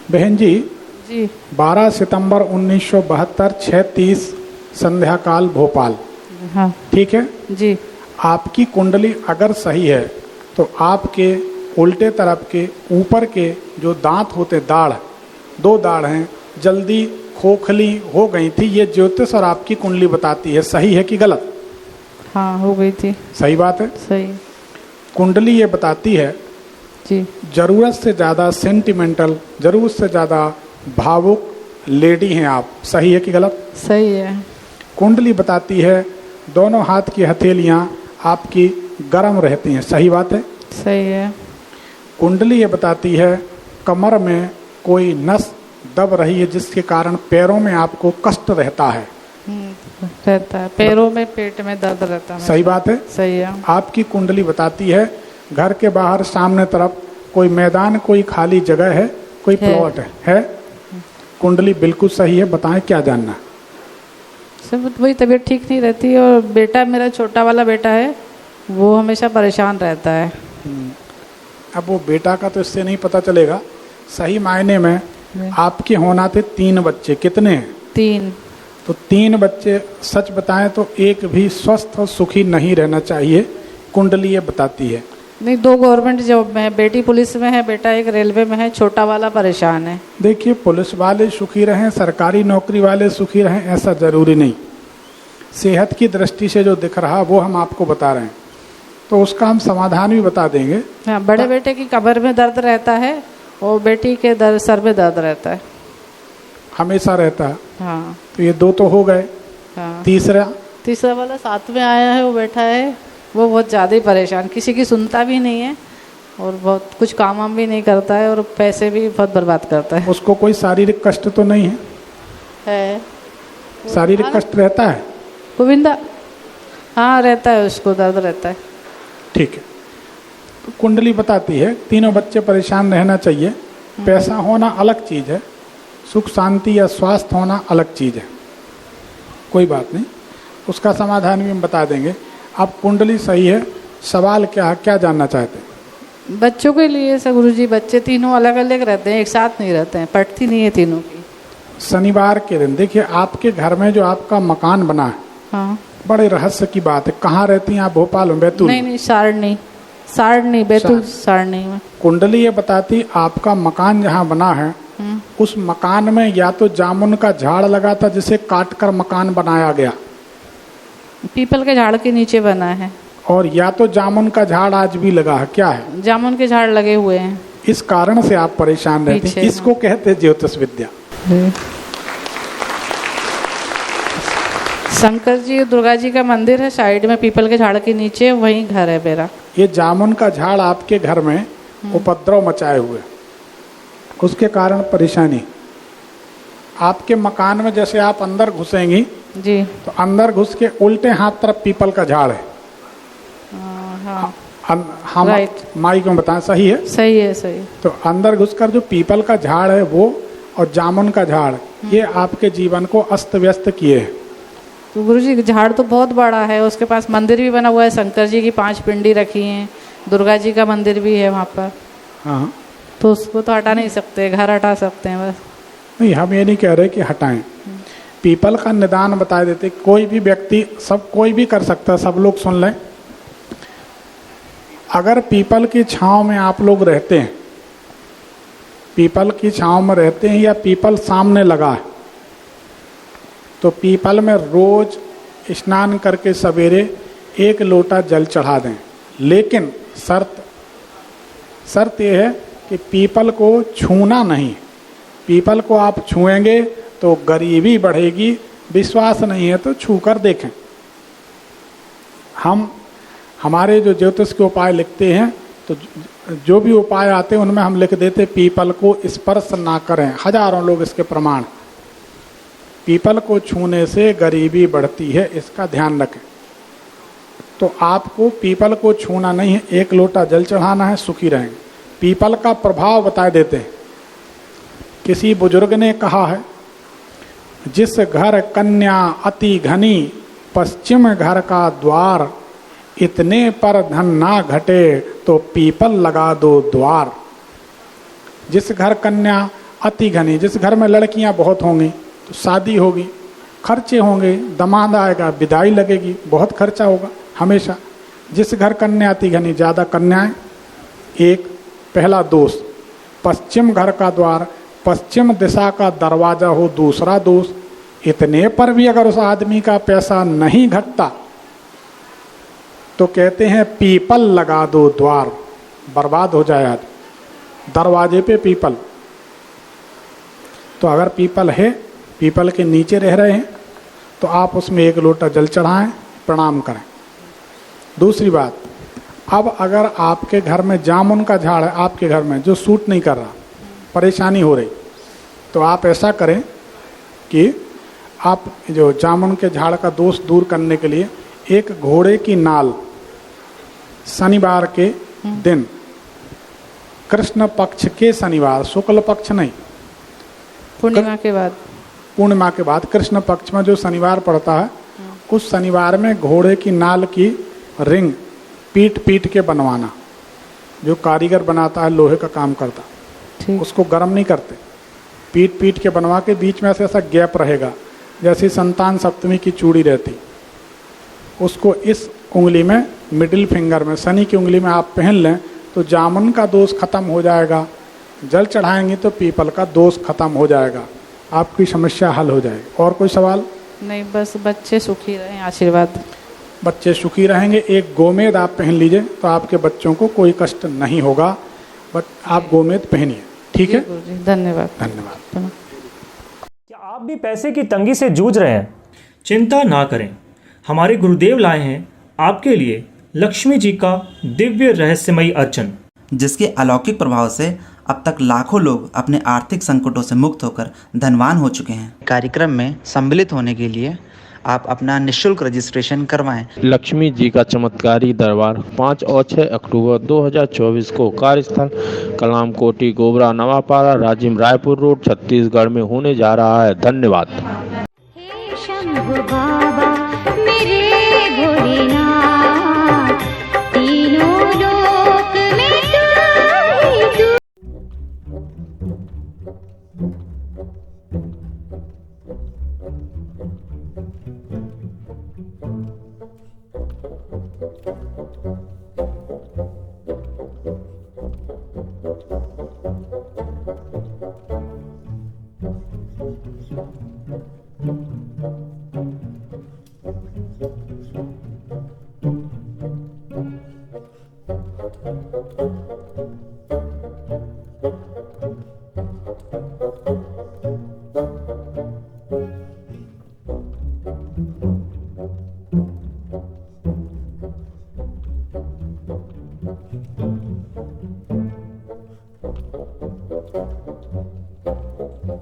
बहन जी, जी 12 सितंबर 1972 6:30 संध्या काल भोपाल, हाँ ठीक है। जी आपकी कुंडली अगर सही है तो आपके उल्टे तरफ के ऊपर के जो दांत होते, दाढ़, 2 दाढ़ हैं, जल्दी खोखली हो गई थी। ये ज्योतिष और आपकी कुंडली बताती है। सही है कि गलत? हाँ हो गई थी। सही बात है। सही। कुंडली ये बताती है जी जरूरत से ज़्यादा सेंटिमेंटल, जरूरत से ज़्यादा भावुक लेडी हैं आप। सही है कि गलत? सही है। कुंडली बताती है दोनों हाथ की हथेलियाँ आपकी गर्म रहती हैं। सही बात है। सही है। कुंडली ये बताती है कमर में कोई नस दब रही है जिसके कारण पैरों में आपको कष्ट रहता है। रहता है, पैरों में, पेट में दर्द रहता है। सही बात है। सही है। आपकी कुंडली बताती है घर के बाहर सामने तरफ कोई मैदान, कोई खाली जगह है, कोई प्लॉट है। कुंडली बिल्कुल सही है। बताएं क्या जानना? सब वही, तबीयत ठीक नहीं रहती है और बेटा, मेरा छोटा वाला बेटा है, वो हमेशा परेशान रहता है। अब वो बेटा का तो इससे नहीं पता चलेगा। सही मायने में आपके होना थे 3 बच्चे। कितने हैं? 3। तो 3 बच्चे, सच बताएं तो एक भी स्वस्थ और सुखी नहीं रहना चाहिए, कुंडली ये बताती है। नहीं, 2 गवर्नमेंट जॉब में है, बेटी पुलिस में है, बेटा एक रेलवे में है, छोटा वाला परेशान है। देखिए, पुलिस वाले सुखी रहें, सरकारी नौकरी वाले सुखी रहें, ऐसा जरूरी नहीं। सेहत की दृष्टि से जो दिख रहा वो हम आपको बता रहे हैं, तो उसका हम समाधान भी बता देंगे। हाँ, बड़े बेटे की कमर में दर्द रहता है और बेटी के सर में दर्द रहता है। हमेशा रहता है। हाँ। तो ये 2 तो हो गए। हाँ। तीसरा वाला साथ में आया है, वो बैठा है, वो बहुत ज़्यादा ही परेशान, किसी की सुनता भी नहीं है और बहुत कुछ काम वाम भी नहीं करता है और पैसे भी बहुत बर्बाद करता है। उसको कोई शारीरिक कष्ट तो नहीं है? शारीरिक कष्ट रहता है गोविंदा? हाँ रहता है, उसको दर्द रहता है। ठीक है। तो कुंडली बताती है तीनों बच्चे परेशान रहना चाहिए। पैसा होना अलग चीज़ है, सुख शांति या स्वास्थ्य होना अलग चीज़ है। कोई बात नहीं, उसका समाधान भी हम बता देंगे। अब कुंडली सही है, सवाल क्या है, क्या जानना चाहते हैं? बच्चों के लिए सर गुरुजी, बच्चे तीनों अलग अलग रहते हैं, एक साथ नहीं रहते हैं, पटती नहीं है तीनों की। शनिवार के दिन देखिए, आपके घर में जो आपका मकान बना है, हाँ, बड़े रहस्य की बात है। कहाँ रहती हैं आप? भोपाल में? बैतूल? नहीं, सारणी, बैतूल सारणी में। कुंडली ये बताती आपका मकान जहाँ बना है उस मकान में या तो जामुन का झाड़ लगा था जिसे काटकर मकान बनाया गया, पीपल के झाड़ के नीचे बना है, और या तो जामुन का झाड़ आज भी लगा है। क्या है? जामुन के झाड़ लगे हुए हैं। इस कारण से आप परेशान रहते हैं। इसको कहते हैं ज्योतिष विद्या। शंकर जी, दुर्गा जी का मंदिर है साइड में, पीपल के झाड़ के नीचे, वहीं घर है मेरा। ये जामुन का झाड़ आपके घर में उपद्रव मचाए हुए, उसके कारण परेशानी। आपके मकान में जैसे आप अंदर घुसेंगी जी, तो अंदर घुस के उल्टे हाथ तरफ पीपल का झाड़ है। हाँ, हम माइक में बताएं, सही है? सही है, सही। तो अंदर घुसकर जो पीपल का झाड़ है वो और जामुन का झाड़, ये आपके जीवन को अस्त व्यस्त किए हैं। तो गुरुजी, झाड़ तो बहुत बड़ा है, उसके पास मंदिर भी बना हुआ है, शंकर जी की 5 पिंडी रखी हैं, दुर्गा जी का मंदिर भी है वहाँ पर। हाँ, तो उसको तो हटा नहीं सकते, घर हटा सकते हैं बस। नहीं, हम ये नहीं कह रहे कि हटाएं। पीपल का निदान बता देते, कोई भी व्यक्ति, कोई भी कर सकता है। सब लोग सुन लें, अगर पीपल की छांव में आप लोग रहते हैं, पीपल की छांव में रहते हैं या पीपल सामने लगा है, तो पीपल में रोज स्नान करके सवेरे 1 लोटा जल चढ़ा दें। लेकिन शर्त यह है कि पीपल को छूना नहीं। पीपल को आप छुएंगे तो गरीबी बढ़ेगी। विश्वास नहीं है तो छू कर देखें। हम हमारे जो ज्योतिष के उपाय लिखते हैं, तो जो भी उपाय आते हैं उनमें हम लिख देते पीपल को स्पर्श ना करें। हजारों लोग इसके प्रमाण। पीपल को छूने से गरीबी बढ़ती है, इसका ध्यान रखें। तो आपको पीपल को छूना नहीं है, 1 लोटा जल चढ़ाना है, सुखी रहेंगे। पीपल का प्रभाव बता देते हैं। किसी बुजुर्ग ने कहा है, जिस घर कन्या अति घनी, पश्चिम घर का द्वार, इतने पर धन ना घटे तो पीपल लगा दो द्वार। जिस घर कन्या अति घनी, जिस घर में लड़कियां बहुत होंगी तो शादी होगी, खर्चे होंगे, दामाद आएगा, विदाई लगेगी, बहुत खर्चा होगा हमेशा। जिस घर कन्या अति घनी, ज़्यादा कन्याएं, एक पहला दोष। पश्चिम घर का द्वार, पश्चिम दिशा का दरवाजा हो, दूसरा दोष। इतने पर भी अगर उस आदमी का पैसा नहीं घटता तो कहते हैं पीपल लगा दो द्वार, बर्बाद हो जाए आदमी। दरवाजे पे पीपल, तो अगर पीपल है, पीपल के नीचे रह रहे हैं तो आप उसमें एक लोटा जल चढ़ाएं, प्रणाम करें। दूसरी बात, अब अगर आपके घर में जामुन का झाड़ है, आपके घर में जो सूट नहीं कर रहा, परेशानी हो रही, तो आप ऐसा करें कि आप जो जामुन के झाड़ का दोष दूर करने के लिए एक घोड़े की नाल शनिवार के दिन, कृष्ण पक्ष के शनिवार, शुक्ल पक्ष नहीं, पूर्णिमा के बाद, पूर्णिमा के बाद कृष्ण पक्ष में जो शनिवार पड़ता है, उस शनिवार में घोड़े की नाल की रिंग पीट पीट के बनवाना। जो कारीगर बनाता है, लोहे का काम करता, उसको गर्म नहीं करते, पीट पीट के बनवा के बीच में ऐसा गैप रहेगा, जैसी संतान सप्तमी की चूड़ी रहती, उसको इस उंगली में, मिडिल फिंगर में, शनि की उंगली में आप पहन लें तो जामुन का दोष खत्म हो जाएगा। जल चढ़ाएंगे तो पीपल का दोष खत्म हो जाएगा, आपकी समस्या हल हो जाएगी। और कोई सवाल? नहीं, बस बच्चे सुखी रहें, आशीर्वाद। बच्चे सुखी रहेंगे। एक गोमेद आप पहन लीजिए तो आपके बच्चों को कोई कष्ट नहीं होगा, बट आप गोमेद पहनिए, ठीक है? धन्यवाद। धन्यवाद। क्या आप भी पैसे की तंगी से जूझ रहे हैं? चिंता ना करें, हमारे गुरुदेव लाए हैं आपके लिए लक्ष्मी जी का दिव्य रहस्यमयी अर्चन, जिसके अलौकिक प्रभाव से अब तक लाखों लोग अपने आर्थिक संकटों से मुक्त होकर धनवान हो चुके हैं। कार्यक्रम में सम्मिलित होने के लिए आप अपना निःशुल्क रजिस्ट्रेशन करवाएं। लक्ष्मी जी का चमत्कारी दरबार 5 और 6 अक्टूबर 2024 को कार्यस्थल कलाम कोटी, गोबरा, नवापाड़ा, राजिम, रायपुर रोड, छत्तीसगढ़ में होने जा रहा है। धन्यवाद। हे शंभु बाबा मेरे भोलेनाथ, तीनों लोक में तू। Thank you.